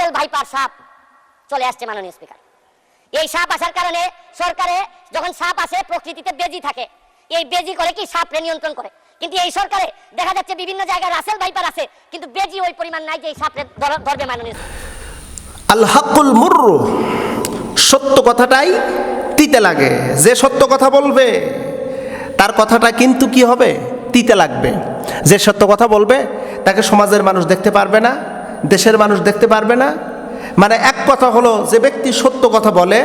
Russell viper সাপ চলে আসছে মাননীয় স্পিকার। এই সাপ আসার কারণে সরকারে যখন সাপ আসে প্রকৃতিতে বেজি থাকে, এই বেজি করে কি সাপরে নিয়ন্ত্রণ করে, কিন্তু এই সরকারে দেখা যাচ্ছে বিভিন্ন জায়গায় রাসেল ভাইপার আছে কিন্তু বেজি ওই পরিমাণ নাই যে এই সাপরে ধরবে মাননীয়। আল হাকুল মুররু, সত্য কথাটাই তিতে লাগে। যে সত্য কথা বলবে তার কথাটা কিন্তু কি হবে, তিতে লাগবে। যে সত্য কথা বলবে তাকে সমাজের মানুষ দেখতে পারবে না, দেশের মানুষ দেখতে পারবে না। মানে এক কথা হলো, যে ব্যক্তি সত্য কথা বলে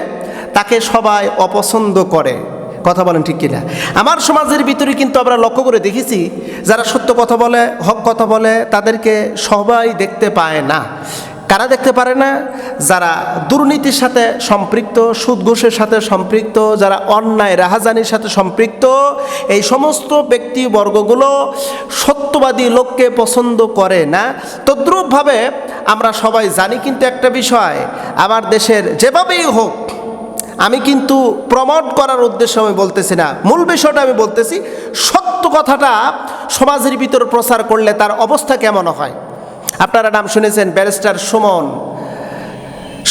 তাকে সবাই অপছন্দ করে। কথা বলেন ঠিক কিনা? আমার সমাজের ভিতরে কিন্তু আমরা লক্ষ্য করে দেখেছি, যারা সত্য কথা বলে, হক কথা বলে, তাদেরকে সবাই দেখতে পায় না। কারা দেখতে পারে না? যারা দুর্নীতির সাথে সম্পৃক্ত, সুদ ঘুষের সাথে সম্পৃক্ত, যারা অন্যায় রাহাজানির সাথে সম্পৃক্ত, এই সমস্ত ব্যক্তিবর্গগুলো সত্যবাদী লোককে পছন্দ করে না। তদ্রূপভাবে আমরা সবাই জানি কিন্তু একটা বিষয়, আমার দেশের যেভাবেই হোক, আমি কিন্তু প্রমোট করার উদ্দেশ্যে আমি বলতেছি না, মূল বিষয়টা আমি বলতেছি, সত্য কথাটা সমাজের ভিতর প্রচার করলে তার অবস্থা কেমন হয়। আপনারা নাম শুনেছেন ব্যারিস্টার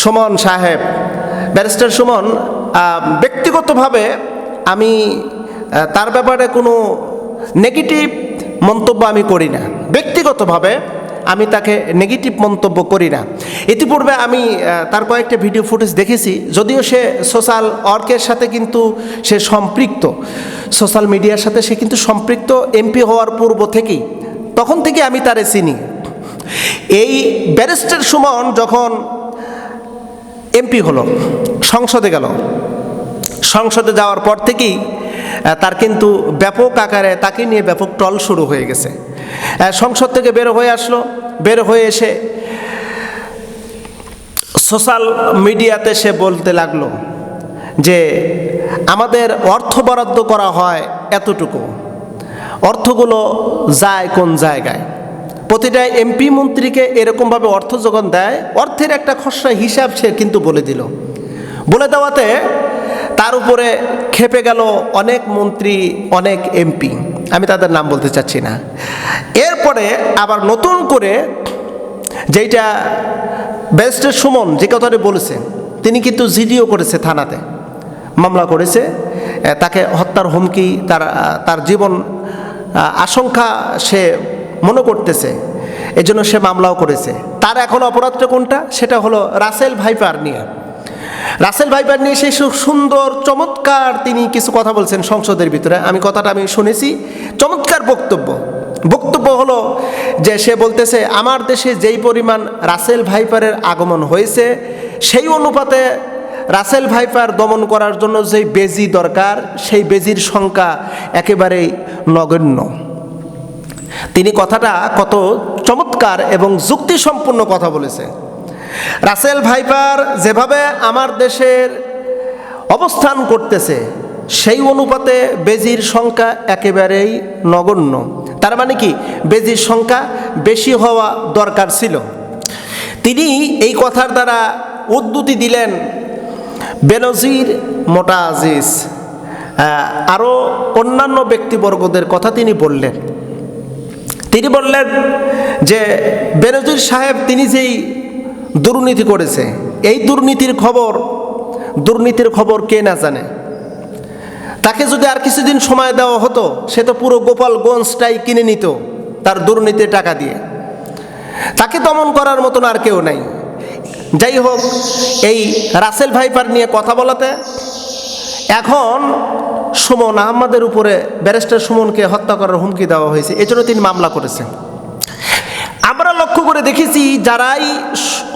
সুমন সাহেব। ব্যারিস্টার সুমন, ব্যক্তিগতভাবে আমি তার ব্যাপারে কোনো নেগেটিভ মন্তব্য আমি করি না, ব্যক্তিগতভাবে আমি তাকে নেগেটিভ মন্তব্য করি না। ইতিপূর্বে আমি তার কয়েকটা ভিডিও ফুটেজ দেখেছি, যদিও সে সোশ্যাল ওয়ার্কের সাথে কিন্তু সে সম্পৃক্ত, সোশ্যাল মিডিয়ার সাথে সে কিন্তু সম্পৃক্ত এমপি হওয়ার পূর্ব থেকেই, তখন থেকে আমি তারে চিনি। এই ব্যারিস্টার সুমন যখন এমপি হলো, সংসদে গেল, সংসদে যাওয়ার পর থেকেই তার কিন্তু ব্যাপক আকারে তাকে নিয়ে ব্যাপক টল শুরু হয়ে গেছে। সংসদ থেকে বের হয়ে আসলো, বের হয়ে এসে সোশ্যাল মিডিয়াতে সে বলতে লাগলো যে আমাদের অর্থ বরাদ্দ করা হয় এতটুকু, অর্থগুলো যায় কোন জায়গায়, প্রতিটা এমপি মন্ত্রীকে এরকমভাবে অর্থ যখন দেয়, অর্থের একটা খসড়া হিসাব সে কিন্তু বলে দিল। বলে দেওয়াতে তার উপরে খেপে গেল অনেক মন্ত্রী, অনেক এমপি, আমি তাদের নাম বলতে চাচ্ছি না। এরপরে আবার নতুন করে যেইটা ব্যারিস্টার সুমন যে কথাটি বলেছে, তিনি কিন্তু জিডিও করেছে, থানাতে মামলা করেছে, তাকে হত্যার হুমকি, তার জীবন আশঙ্কা সে মনে করতেছে, এজন্য সে মামলাও করেছে। তার এখন অপরাধটা কোনটা? সেটা হলো রাসেল ভাইপার নিয়ে। রাসেল ভাইপার নিয়ে সেই সুন্দর চমৎকার তিনি কিছু কথা বলছেন সংসদের ভিতরে, আমি কথাটা আমি শুনেছি, চমৎকার বক্তব্য হলো যে সে বলতেছে আমার দেশে যেই পরিমাণ রাসেল ভাইপারের আগমন হয়েছে, সেই অনুপাতে রাসেল ভাইপার দমন করার জন্য যেই বেজি দরকার, সেই বেজির সংখ্যা একেবারেই নগণ্য। তিনি কথাটা কত চমৎকার এবং যুক্তিসম্পন্ন কথা বলেছে। রাসেল ভাইপার যেভাবে আমার দেশের অবস্থান করতেছে, সেই অনুপাতে বেজির সংখ্যা একেবারেই নগণ্য। তার মানে কি, বেজির সংখ্যা বেশি হওয়া দরকার ছিল। তিনি এই কথার দ্বারা উদ্ধৃতি দিলেন বেনজির মোটাজিজ, আরও অন্যান্য ব্যক্তিবর্গদের কথা তিনি বললেন। তিনি বললেন যে বেনজির সাহেব তিনি যেই দুর্নীতি করেছে, এই দুর্নীতির খবর কে না জানে। তাকে যদি আর কিছুদিন সময় দেওয়া হতো, সে তো পুরো গোপালগঞ্জটাই কিনে নিত তার দুর্নীতির টাকা দিয়ে। তাকে দমন করার মতন আর কেউ নাই। যাই হোক, এই রাসেল ভাইপার নিয়ে কথা বলাতে এখন সুমন আহমদের উপরে ব্যারিস্টার সুমনকে হত্যা করার হুমকি দেওয়া হয়েছে, এজন্য তিনি মামলা করেছেন। আমরা লক্ষ্য করে দেখেছি, যারাই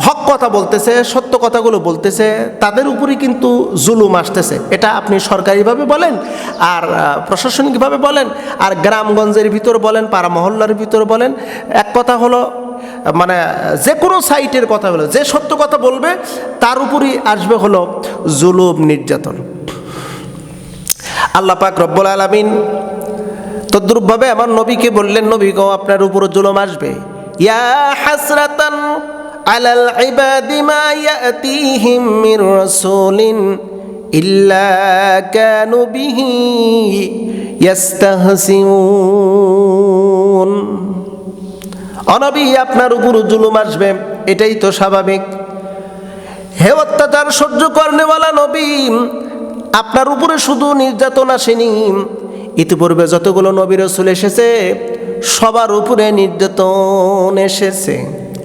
হক কথা বলতেছে, সত্য কথাগুলো বলতেছে, তাদের উপরই কিন্তু জুলুম আসতেছে। এটা আপনি সরকারিভাবে বলেন, আর প্রশাসনিকভাবে বলেন, আর গ্রামগঞ্জের ভিতর বলেন, পাড়া মহল্লার ভিতর বলেন, এক কথা হলো মানে যে কোনো সাইটের কথা বলে, যে সত্য কথা বলবে তার উপরই আসবে হলো জুলুম, নির্যাতন। আল্লাহ পাক রব্বুল আলামিন তদ্রূপভাবে আমার নবীকে বললেন, নবী গো, আপনার উপর জুলুম আসবে। ইয়া হাসরাতান আলাল ইবাদি মা ইয়াতিহিম মির রাসূলিন ইল্লা কানু বিহি ইস্তাহসিউন। অনবী, আপনার উপর জুলুম আসবে, এটাই তো স্বাভাবিক। হে অত্যাচার সহ্য করনেওয়ালা নবী, আপনার উপরে শুধু নির্যাতন আসেনি, ইতিপূর্বে যতগুলো নবী রাসূল এসেছে সবার উপরে নির্যাতন এসেছে।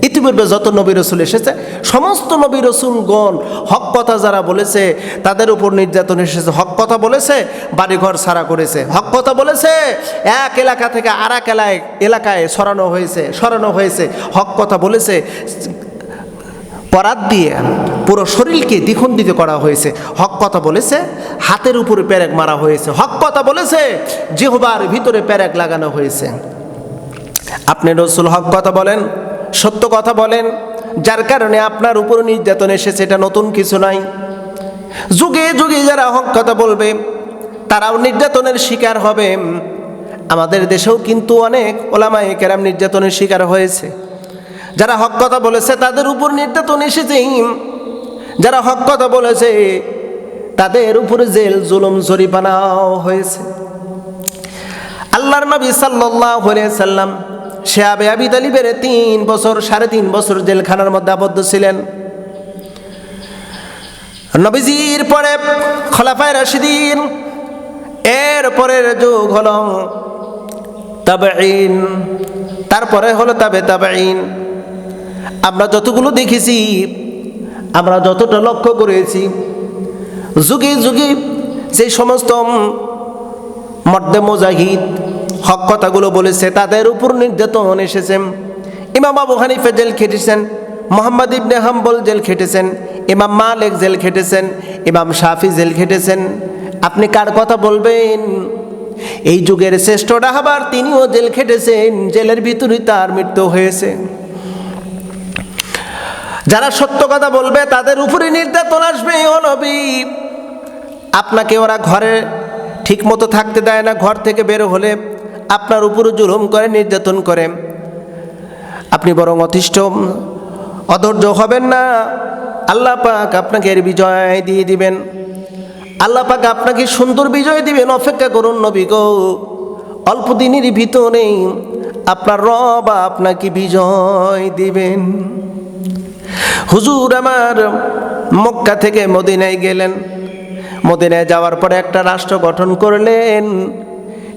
ইতিপূর্বে যত নবী রাসূল এসেছে সমস্ত নবী রাসূলগণ হক কথা যারা বলেছে তাদের উপর নির্যাতন এসেছে। হক কথা বলেছে, বাড়িঘর ছাড়া করেছে। হক কথা বলেছে, এক এলাকা থেকে আর এক এলাকায় সরানো হয়েছে। হক কথা বলেছে, পরাত দিয়ে পুরো শরীরকে দ্বিখণ্ডিত করা হয়েছে। হক কথা বলেছে, হাতের উপরে পেরেক মারা হয়েছে। হক কথা বলেছে, জিহ্বার ভিতরে পেরেক লাগানো হয়েছে। আপনি রাসূল হক কথা বলেন, সত্য কথা বলেন, যার কারণে আপনার উপর নির্যাতন এসেছে, এটা নতুন কিছু নাই। যুগে যুগে যারা হক কথা বলবে তারাও নির্যাতনের শিকার হবে। আমাদের দেশেও কিন্তু অনেক ওলামায়ে কেরাম নির্যাতনের শিকার হয়েছে। যারা হক কথা বলেছে তাদের উপর নির্যাতন এসেছে। যারা হক কথা বলেছে তাদের উপরে জেল জুলুম জরিমানাও হয়েছে। আল্লাহর নবী সাল্লাল্লাহু আলাইহি সাল্লাম সে আবু তালিবের 3.5 বছর জেলখানার মধ্যে আবদ্ধ ছিলেন। নবীজির পরে খোলাফায়ে রাশিদিন, এর পরের যুগ হলো তাবেঈন, তারপরে হলো তাবেঈন। আমরা যতগুলো দেখেছি, আমরা যতটা লক্ষ্য করেছি, যুগে যুগে যে সমস্ত মর্দে মুজাহিদ হক কথাগুলো বলেছে তাদের উপর নির্যাতন এসেছে। ইমাম আবু হানিফা জেল খেটেছেন, মুহাম্মদ ইবনে হাম্বল জেল খেটেছেন, ইমাম মালিক জেল খেটেছেন, ইমাম শাফি জেল খেটেছেন। আপনি কার কথা বলবেন? এই যুগের শ্রেষ্ঠ রাহবার তিনিও জেল খেটেছেন, জেলের ভিতরে তার মৃত্যু হয়েছে। যারা সত্য কথা বলবে তাদের উপরে নির্যাতন আসবে। ও নবী, আপনাকে ওরা ঘরে ঠিক মতো থাকতে দেয় না, ঘর থেকে বের হলে আপনার উপরে জুলুম করে, নির্যাতন করে। আপনি বরং অতিষ্ঠ অধৈর্য হবেন না, আল্লাহ পাক আপনাকে এর বিজয় দিয়ে দিবেন। আল্লাহ পাক আপনাকে সুন্দর বিজয় দিবেন। অপেক্ষা করুন নবী গো, অল্প দিনের ভিতরে আপনার রব আপনাকে বিজয় দিবেন। হুজুর আমার মক্কা থেকে মদিনায় গেলেন। মদিনায় যাওয়ার পরে একটা রাষ্ট্র গঠন করলেন।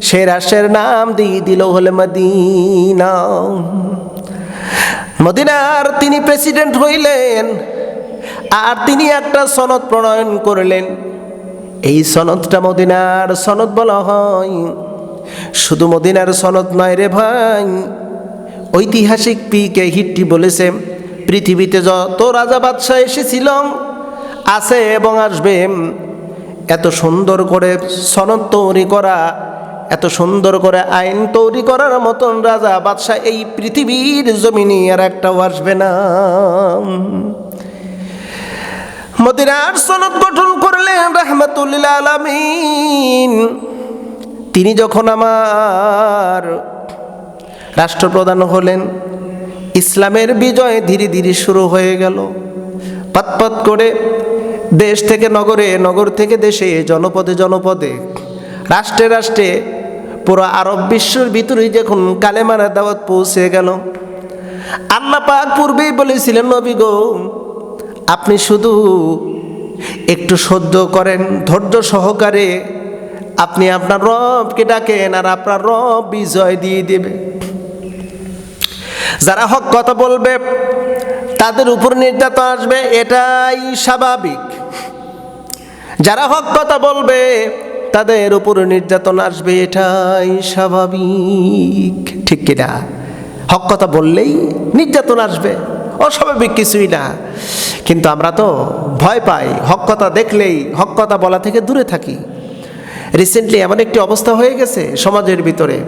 সেই রাষ্ট্রের নাম দিয়ে দিল হলে মদিনা। মদিনার তিনি প্রেসিডেন্ট হইলেন। আর তিনি একটা সনদ প্রণয়ন করলেন। এই সনদটা মদিনার সনদ বলা হয়। শুধু মদিনার সনদ নয় রে ভাই, ঐতিহাসিক পি.কে. হিট্টি বলেছে, পৃথিবীতে যত রাজা বাদশাহ এসেছিল, আছে এবং আসবে, এত সুন্দর করে সনদ তৈরি করা, এত সুন্দর করে আইন তৈরি করার মতন রাজা বাদশাহ এই পৃথিবীর জমিনে আর একটাও আসবে না। মদিনার সনদ গঠন করলেন রাহমাতুল লিল আলামিন। তিনি যখন আমার রাষ্ট্রপ্রধান হলেন, ইসলামের বিজয় ধীরে ধীরে শুরু হয়ে গেল। পাতপাত করে দেশ থেকে নগরে, নগর থেকে দেশে, জনপদে জনপদে, রাষ্ট্রে রাষ্ট্রে, পুরো আরব বিশ্বের ভিতরে যখন কালেমার দাওয়াত পৌঁছে গেল, আল্লাহ পাক পূর্বেই বলেছিলেন, নবী গো, আপনি শুধু একটু সহ্য করেন, ধৈর্য সহকারে আপনি আপনার রবকে ডাকেন, আর আপনার রব বিজয় দিয়ে দেবে। যারা হক কথা বলবে তাদের উপর নির্যাতন আসবে, এটাই স্বাভাবিক। যারা হক কথা বলবে তাদের উপর নির্যাতন আসবে, এটাই স্বাভাবিক। ঠিক কিনা? হক কথা বললেই নির্যাতন আসবে, অস্বাভাবিক কিছুই না। কিন্তু আমরা তো ভয় পাই, হক কথা দেখলেই হক কথা বলা থেকে দূরে থাকি। রিসেন্টলি এমন একটি অবস্থা হয়ে গেছে সমাজের ভিতরে,